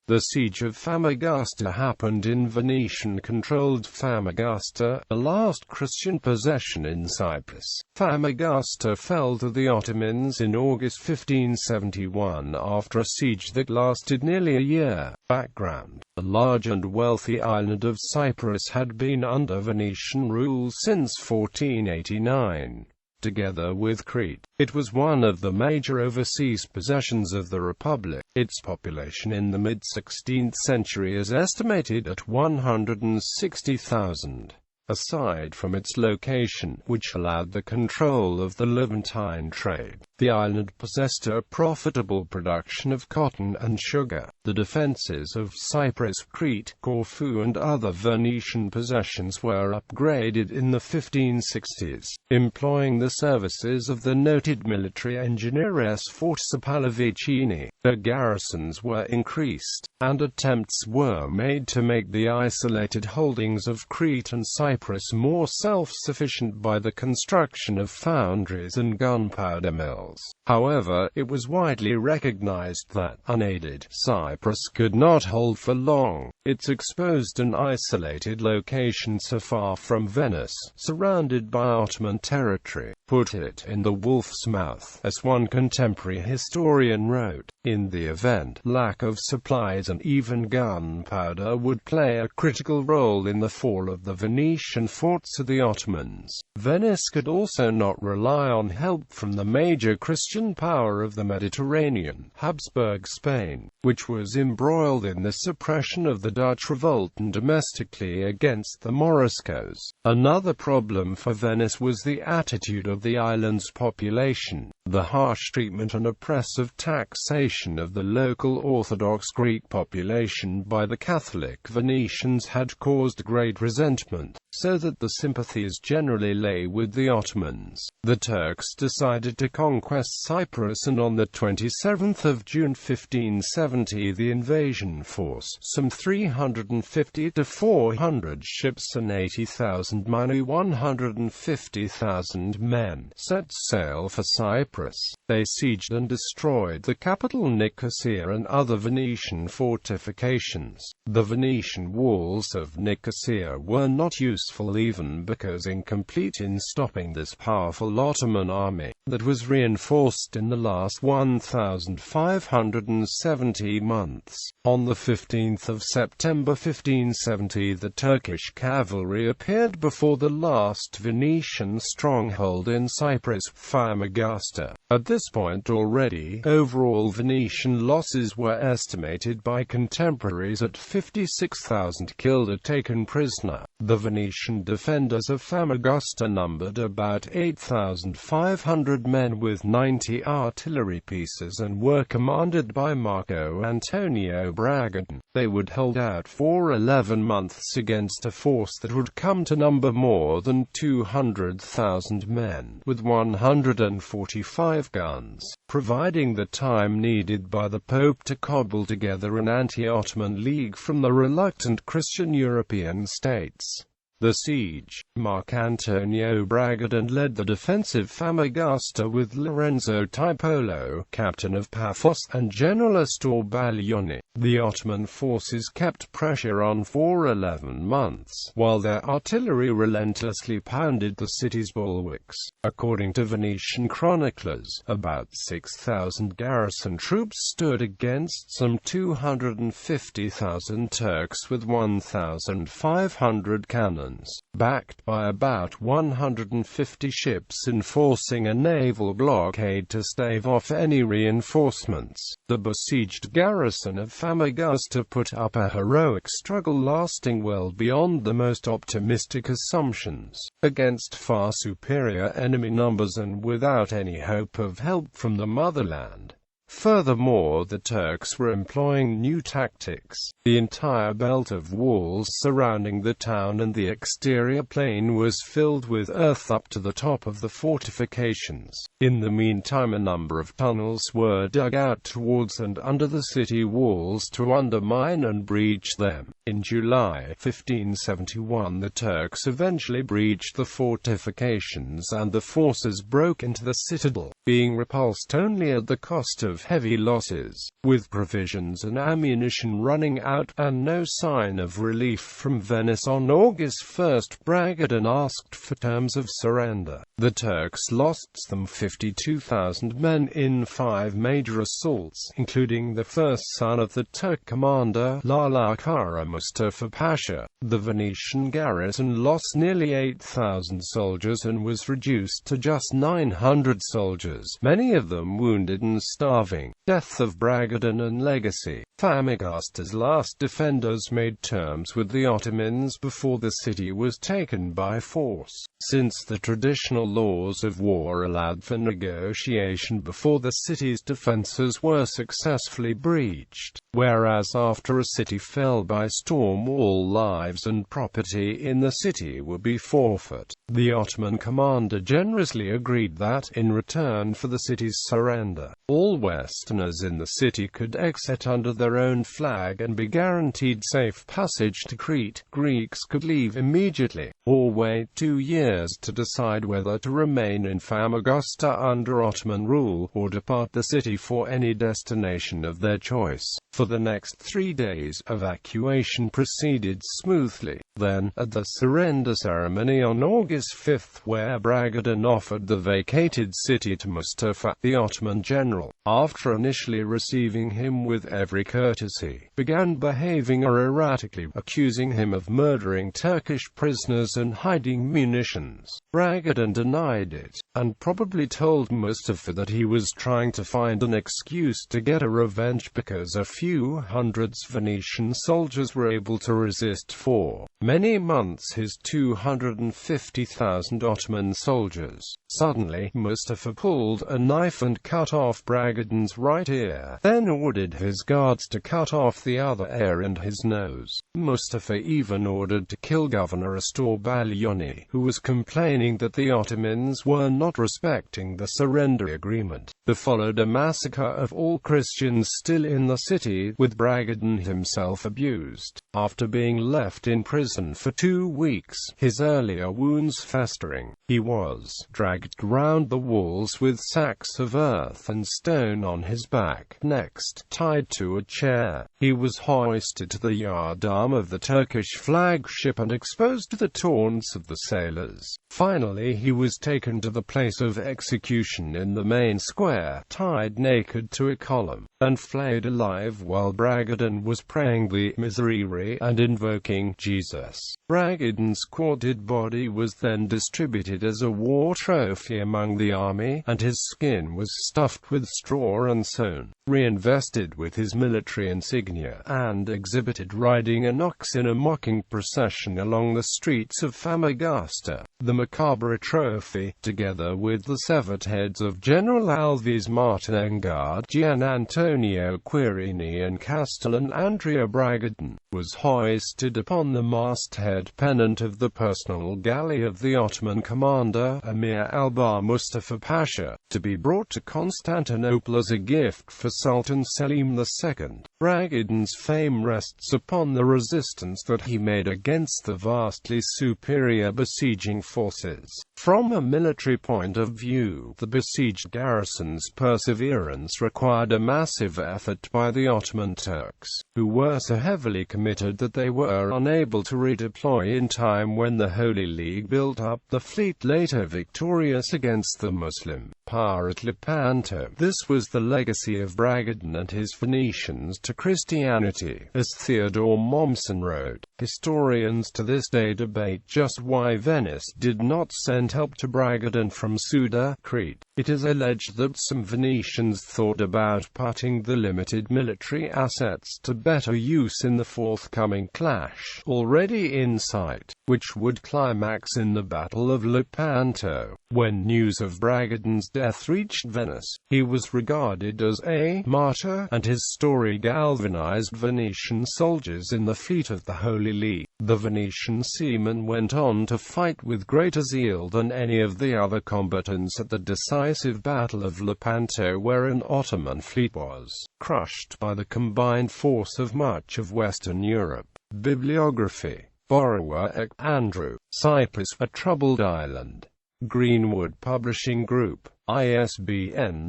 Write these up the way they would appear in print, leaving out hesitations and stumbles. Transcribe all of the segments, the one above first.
The Siege of Famagusta happened in Venetian-controlled Famagusta, the last Christian possession in Cyprus. Famagusta fell to the Ottomans in August 1571 after a siege that lasted nearly a year. Background: the large and wealthy island of Cyprus had been under Venetian rule since 1489. Together with Crete, it was one of the major overseas possessions of the Republic. Its population in the mid-16th century is estimated at 160,000. Aside from its location, which allowed the control of the Levantine trade, the island possessed a profitable production of cotton and sugar. The defences of Cyprus, Crete, Corfu and other Venetian possessions were upgraded in the 1560s, employing the services of the noted military engineer Sforza Pallavicini. The garrisons were increased, and attempts were made to make the isolated holdings of Crete and Cyprus more self-sufficient by the construction of foundries and gunpowder mills. However, it was widely recognized that, unaided, Cyprus could not hold for long. Its exposed and isolated location so far from Venice, surrounded by Ottoman territory, put it in the wolf's mouth, as one contemporary historian wrote. In the event, lack of supplies and even gunpowder would play a critical role in the fall of the Venetian forts to the Ottomans. Venice could also not rely on help from the major Christian power of the Mediterranean, Habsburg Spain, which was embroiled in the suppression of the Dutch revolt and domestically against the Moriscos. Another problem for Venice was the attitude of the island's population. The harsh treatment and oppressive taxation of the local Orthodox Greek population by the Catholic Venetians had caused great resentment, so that the sympathies generally lay with the Ottomans. The Turks decided to conquest Cyprus, and on the 27th of June 1570 the invasion force, some 350 to 400 ships and 80,000 minus 150,000 men, set sail for Cyprus. They sieged and destroyed the capital Nicosia and other Venetian fortifications. The Venetian walls of Nicosia were not useful even because incomplete in stopping this powerful Ottoman army, that was reinforced in the last 1,570 months. On the 15th of September 1570 the Turkish cavalry appeared before the last Venetian stronghold in Cyprus, Famagusta. At this point already, overall Venetian losses were estimated by contemporaries at 56,000 killed or taken prisoner. The Venetian defenders of Famagusta numbered about 8,500 men with 90 artillery pieces and were commanded by Marco Antonio Bragadin. They would hold out for 11 months against a force that would come to number more than 200,000 men, with 145 guns, providing the time needed by the Pope to cobble together an anti-Ottoman league from the reluctant Christian European states. The siege. Marcantonio Bragadin led the defensive Famagusta with Lorenzo Tiepolo, captain of Paphos, and General Astor Baglioni. The Ottoman forces kept pressure on for 11 months, while their artillery relentlessly pounded the city's bulwarks. According to Venetian chroniclers, about 6,000 garrison troops stood against some 250,000 Turks with 1,500 cannons, backed by about 150 ships enforcing a naval blockade to stave off any reinforcements. The besieged garrison of Famagusta put up a heroic struggle lasting well beyond the most optimistic assumptions, against far superior enemy numbers and without any hope of help from the motherland. Furthermore, the Turks were employing new tactics. The entire belt of walls surrounding the town and the exterior plain was filled with earth up to the top of the fortifications. In the meantime, a number of tunnels were dug out towards and under the city walls to undermine and breach them. In July 1571 the Turks eventually breached the fortifications and the forces broke into the citadel, being repulsed only at the cost of heavy losses. With provisions and ammunition running out, and no sign of relief from Venice, on August 1 Bragadin asked for terms of surrender. The Turks lost some 52,000 men in 5 major assaults, including the first son of the Turk commander, Lala Kara Mustafa Pasha. The Venetian garrison lost nearly 8,000 soldiers and was reduced to just 900 soldiers, many of them wounded and starving. Death of Bragadin and legacy. Famagusta's last defenders made terms with the Ottomans before the city was taken by force, since the traditional laws of war allowed for negotiation before the city's defenses were successfully breached. Whereas after a city fell by storm, all lives and property in the city would be forfeit. The Ottoman commander generously agreed that, in return for the city's surrender, all Westerners in the city could exit under their own flag and be guaranteed safe passage to Crete. Greeks could leave immediately, or wait 2 years to decide whether to remain in Famagusta under Ottoman rule, or depart the city for any destination of their choice. For the next 3 days, evacuation proceeded smoothly. Then, at the surrender ceremony on August 5, where Bragadin offered the vacated city to Mustafa, the Ottoman general, after initially receiving him with every courtesy, began behaving erratically, accusing him of murdering Turkish prisoners and hiding munitions. Bragadin denied it, and probably told Mustafa that he was trying to find an excuse to get a revenge because a few hundreds Venetian soldiers were able to resist for many months his 250,000 Ottoman soldiers. Suddenly, Mustafa pulled a knife and cut off Bragadin's right ear, then ordered his guards to cut off the other ear and his nose. Mustafa even ordered to kill Governor Astor Baglioni, who was complaining that the Ottomans were not respecting the surrender agreement. There followed a massacre of all Christians still in the city, with Bragadin himself abused. After being left in prison for 2 weeks, his earlier wounds festering, he was dragged round the walls with sacks of earth and stone on his back. Next, tied to a chair, he was hoisted to the yardarm of the Turkish flagship and exposed to the taunts of the sailors. Finally, he was taken to the place of execution in the main square, tied naked to a column, and flayed alive while Bragadin was praying the Miserere and invoking Jesus. Bragadin's quartered body was then distributed as a war trophy among the army, and his skin was stuffed with straw and sewn, reinvested with his military insignia, and exhibited riding an ox in a mocking procession along the streets of Famagusta. The macabre trophy, together with the severed heads of General Alvise Martinengard, Gian Antonio Quirini and Castellan Andrea Bragadin, was hoisted upon the masthead pennant of the personal galley of the Ottoman commander, Emir Albar Mustafa Pasha, to be brought to Constantinople as a gift for Sultan Selim II. Bragadin's fame rests upon the resistance that he made against the vastly superior besieging forces. From a military point of view, the besieged garrison's perseverance required a massive effort by the Ottoman Turks, who were so heavily committed that they were unable to redeploy in time when the Holy League built up the fleet later victorious against the Muslim power at Lepanto. This was the legacy of Bragadin and his Phoenicians to Christianity. As Theodore Mommsen wrote, historians to this day debate just why Venice did not send help to Bragadin from Suda, Crete. It is alleged that some Venetians thought about putting the limited military assets to better use in the forthcoming clash, already in sight, which would climax in the Battle of Lepanto. When news of Bragadin's death reached Venice, he was regarded as a martyr, and his story galvanized Venetian soldiers in the fleet of the Holy League. The Venetian seamen went on to fight with greater zeal than any of the other combatants at the decisive Battle of Lepanto, where an Ottoman fleet was crushed by the combined force of much of Western Europe. Bibliography. Borrower Andrew. Cyprus, a troubled island. Greenwood Publishing Group. ISBN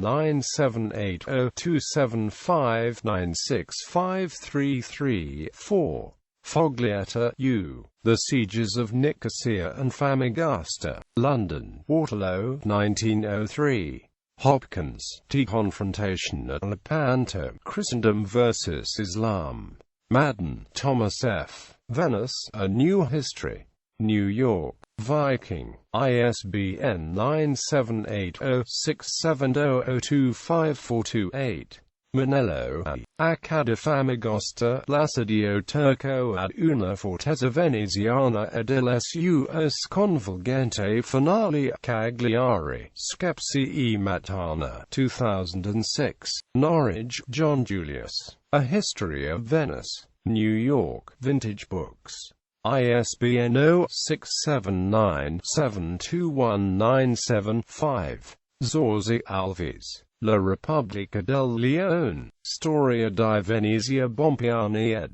978-0-275-96533-4. Foglietta, U. The Sieges of Nicosia and Famagusta. London, Waterloo, 1903. Hopkins, T. Confrontation at Lepanto, Christendom versus Islam. Madden, Thomas F. Venice, A New History. New York, Viking. ISBN 978-0-670-02542-8. Manello, Accade Famagusta, l'assedio turco ad una fortezza veneziana ed l'sus convolgente finale Cagliari, Skepsi e Matana, 2006. Norwich, John Julius. A History of Venice. New York, Vintage Books. ISBN 0-679-72197-5. Zorzi Alves. La Repubblica del Leone. Storia di Venezia Bompiani ed.